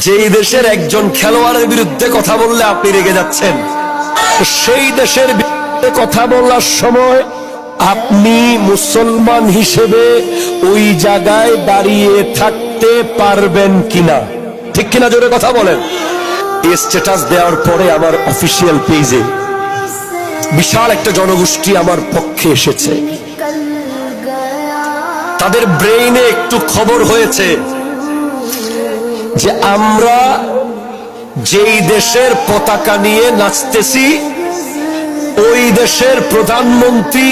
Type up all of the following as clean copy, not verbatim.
যেই দেশের একজন খেলোয়াড়ের বিরুদ্ধে কথা বললে আপনি রেগে যাচ্ছেন, সেই দেশের বিরুদ্ধে কথা বলার সময় আপনি মুসলমান হিসেবে ওই জায়গায় দাঁড়িয়ে থাকতে পারবেন কিনা? ঠিক কিনা? জোরে কথা বলেন। এই স্ট্যাটাস দেওয়ার পরে আমার অফিসিয়াল পেজে বিশাল একটা জনগোষ্ঠী আমার পক্ষে এসেছে। তাদের ব্রেইনে একটু খবর হয়েছে যে আমরা যেই দেশের পতাকা নিয়ে নাচতেছি ওই দেশের প্রধানমন্ত্রী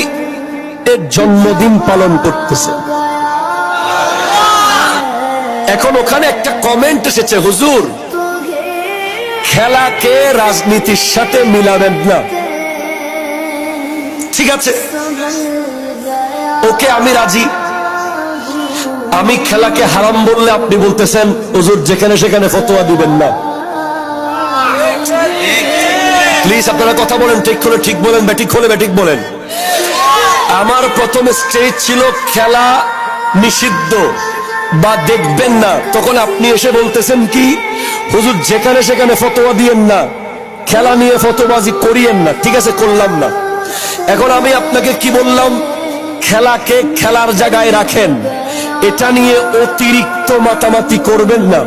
এর জন্মদিন পালন করতেছে। এখন ওখানে একটা কমেন্ট এসেছে, হুজুর খেলাকে রাজনীতির সাথে মিলাবেন না। ঠিক আছে, ওকে আমি রাজি। আমি খেলাকে হারাম বললে আপনি বলতেছেন হুজুর যেখানে সেখানে ফতোয়া দিবেন না। প্লিজ আপনারা কথা বলেন, ঠিক হলে ঠিক বলেন, ব্যাটিক হলে ব্যাটিক বলেন। আমার প্রথম স্টেজ ছিল খেলা নিষিদ্ধ বা দেখবেন না, তখন আপনি এসে বলতেছেন কি হুজুর যেখানে সেখানে ফতোয়া দিয়েন না, খেলা নিয়ে ফতোয়াবাজি করিয়েন না। ঠিক আছে, করলাম না। এখন আমি আপনাকে কি বললাম? খেলাকে খেলার জায়গায় রাখেন, এটা নিয়ে অতিরিক্ত মাতামাতি করবেন না।